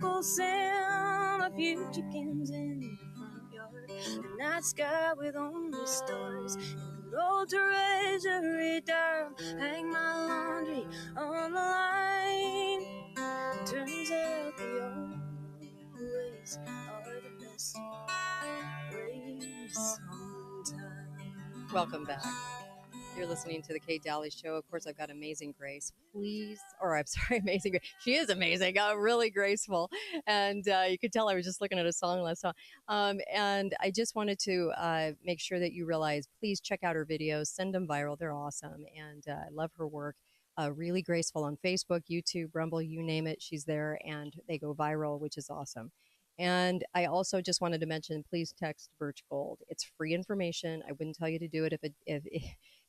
cold sound. A few chickens in the front yard. The night sky with only stars. And an old treasury dial. Hang my laundry on the line. Turns out the old ways are the best ways sometimes. Welcome back. You're listening to the Kate Daly Show. Of course, I've got Amazing Grace. Please, or I'm sorry, Amazing Grace. She is amazing, really graceful. And you could tell I was just looking at a song last time. And I just wanted to make sure that you realize, please check out her videos. Send them viral. They're awesome. And I love her work. Really graceful on Facebook, YouTube, Rumble, you name it. She's there and they go viral, which is awesome. And I also just wanted to mention, please text Birch Gold. It's free information. I wouldn't tell you to do it if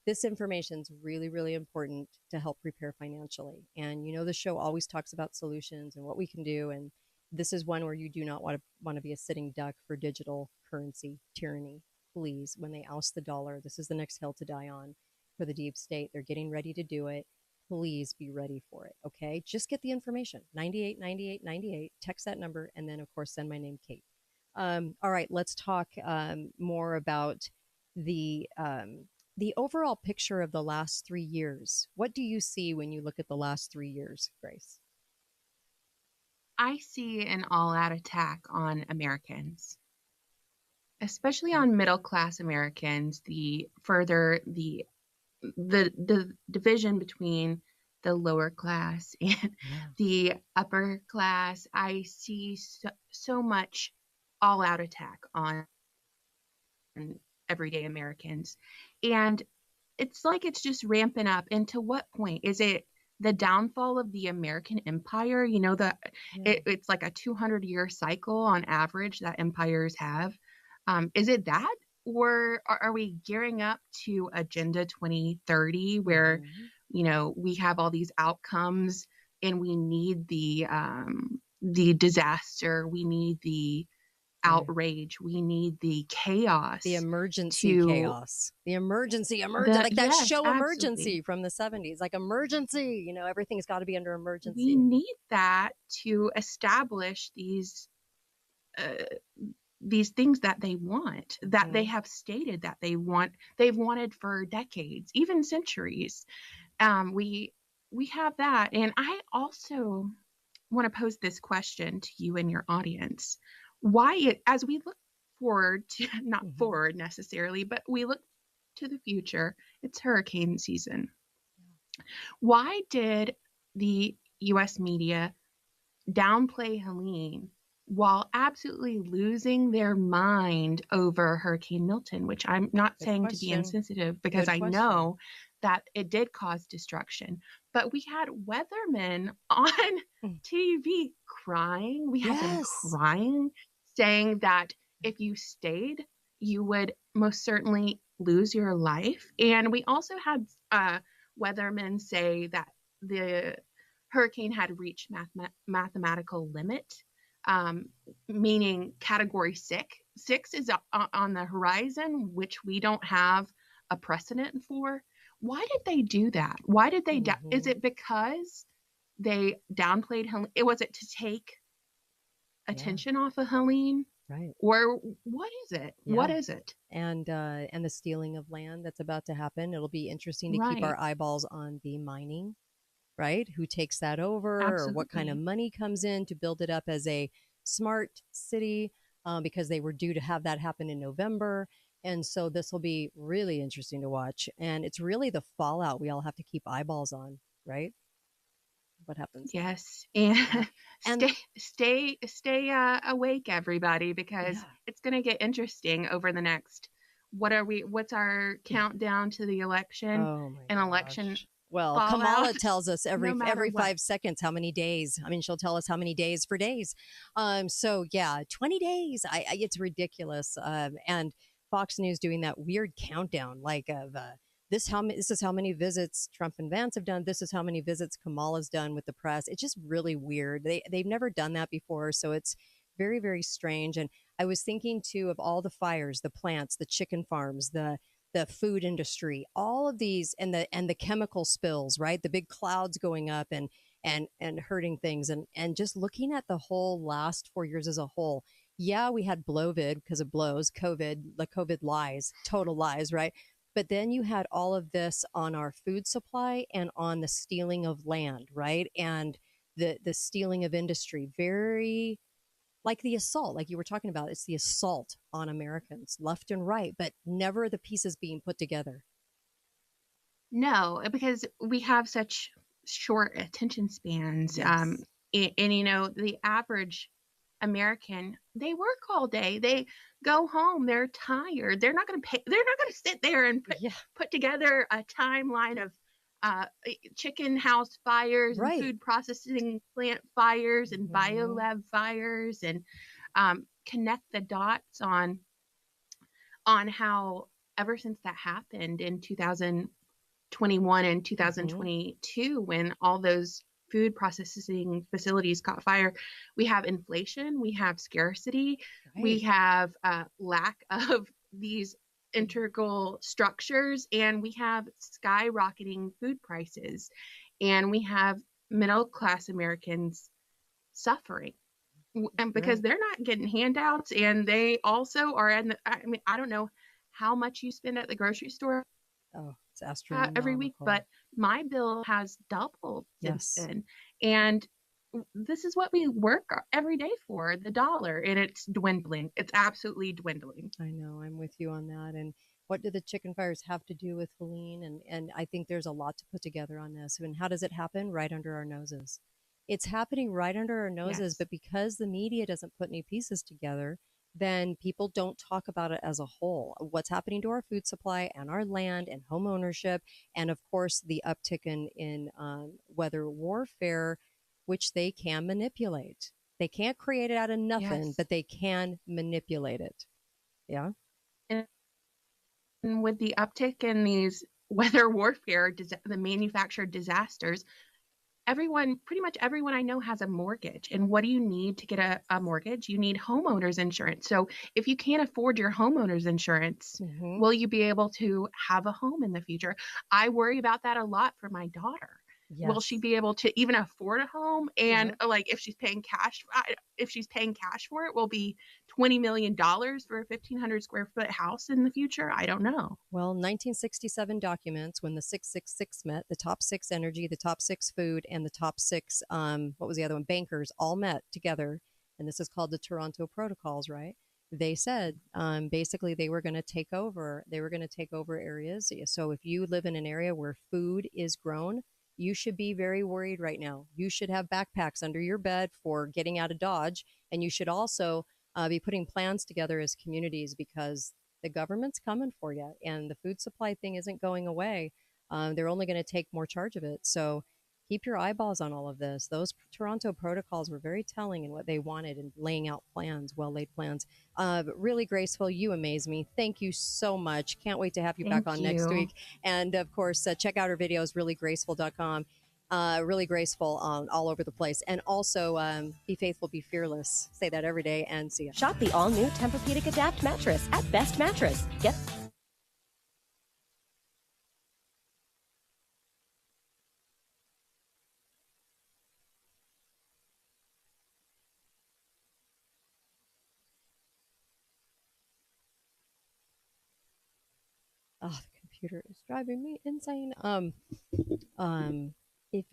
this information is really, really important to help prepare financially. And you know, the show always talks about solutions and what we can do. And this is one where you do not want to be a sitting duck for digital currency tyranny. Please, when they oust the dollar, this is the next hill to die on for the deep state. They're getting ready to do it. Please be ready for it. Okay. Just get the information. 989898. Text that number. And then, of course, send my name, Kate. All right. Let's talk more about the overall picture of the last 3 years. What do you see when you look at the last 3 years, Grace? I see an all-out attack on Americans, especially on middle-class Americans. The division between the lower class and the upper class, I see so much all-out attack on everyday Americans. And it's like it's just ramping up. And to what point? Is it the downfall of the American empire? You know, it's like a 200-year cycle on average that empires have. Is it that? Or are we gearing up to Agenda 2030 where, you know, we have all these outcomes and we need the disaster, we need the outrage, we need the chaos, the emergency chaos, the emergency like that show Emergency from the 70s, like emergency, you know, everything's got to be under emergency. We need that to establish these things that they want, that they have stated that they've wanted for decades, even centuries. We have that. And I also want to pose this question to you and your audience. As we look forward to, not forward necessarily, but we look to the future, it's hurricane season. Why did the U.S. media downplay Helene while absolutely losing their mind over Hurricane Milton, which I'm not saying to be insensitive, because I know that it did cause destruction. But we had weathermen on TV crying. We had them crying, saying that if you stayed, you would most certainly lose your life. And we also had weathermen say that the hurricane had reached mathematical limit. Meaning category 6. 6 is on the horizon, which we don't have a precedent for. Why did they do that? Why did they? Is it because they downplayed Helene? Was it to take attention off of Helene? Right. Or what is it? Yeah. What is it? And the stealing of land that's about to happen. It'll be interesting to keep our eyeballs on the mining. Right? Who takes that over? Absolutely. Or what kind of money comes in to build it up as a smart city, because they were due to have that happen in November. And so this will be really interesting to watch. And it's really the fallout we all have to keep eyeballs on, right? What happens? Yes. And stay awake, everybody, because it's going to get interesting over the next, what's our countdown to the election? Oh my An gosh. Election. Well, Kamala tells us every 5 seconds how many days. I mean, she'll tell us how many days for days. So yeah, 20 days. It's ridiculous. And Fox News doing that weird countdown, like of this is how many visits Trump and Vance have done. This is how many visits Kamala's done with the press. It's just really weird. They've never done that before, so it's very, very strange. And I was thinking too of all the fires, the plants, the chicken farms, the food industry, all of these, and the chemical spills, right? The big clouds going up, and and hurting things, and just looking at the whole last 4 years as a whole. Yeah, we had blovid because of blows, COVID, the COVID lies, total lies, right? But then you had all of this on our food supply and on the stealing of land, right? And the stealing of industry, very like the assault, like you were talking about. It's the assault on Americans left and right, but never the pieces being put together. No, because we have such short attention spans. Yes. And the average American, they work all day. They go home, they're tired. They're not going to sit there and Yeah. put together a timeline of chicken house fires and Right. food processing plant fires and Mhm. biolab fires, and connect the dots on how ever since that happened in 2021 and Mhm. 2022, when all those food processing facilities caught fire, we have inflation, we have scarcity, we Right. have lack of these integral structures, and we have skyrocketing food prices, and we have middle class Americans suffering, and because Right. they're not getting handouts, and they also are in I mean, I don't know how much you spend at the grocery store Oh, it's every week, astronomical. but my bill has doubled since Yes. then. And this is what we work every day for, the dollar, and it's dwindling. It's absolutely dwindling. I know. I'm with you on that. And what do the chicken fires have to do with Helene? And I think there's a lot to put together on this. And how does it happen? Right under our noses. It's happening right under our noses, Yes. but because the media doesn't put any pieces together, then people don't talk about it as a whole. What's happening to our food supply and our land and home ownership, and of course the uptick in weather warfare, which they can manipulate. They can't create it out of nothing, Yes. but they can manipulate it. Yeah. And with the uptick in these weather warfare, the manufactured disasters, pretty much everyone I know has a mortgage. And what do you need to get a mortgage? You need homeowners insurance. So if you can't afford your homeowners insurance, Hmm. will you be able to have a home in the future? I worry about that a lot for my daughter. Will she Yes. be able to even afford a home? And Yep. like if she's paying cash for it, will be $20 million for a 1,500 square foot house in the future? I don't know. Well, 1967 documents when the 666 met, the top six energy, the top six food, and the top six, what was the other one? Bankers all met together. And this is called the Toronto Protocols, right? They said basically they were going to take over. They were going to take over areas. So if you live in an area where food is grown, you should be very worried right now. You should have backpacks under your bed for getting out of Dodge. And you should also be putting plans together as communities, because the government's coming for you, and the food supply thing isn't going away. They're only going to take more charge of it. So keep your eyeballs on all of this. Those Toronto protocols were very telling in what they wanted and laying out plans, well laid plans. Really graceful. You amaze me. Thank you so much. Can't wait to have you back Thank on next you. week. And of course, check out our videos, reallygraceful.com. Really graceful on all over the place. And also, be faithful, be fearless. Say that every day, and see ya. Shop the all-new Tempur-Pedic Adapt mattress at Best Mattress. Get Oh, the computer is driving me insane. If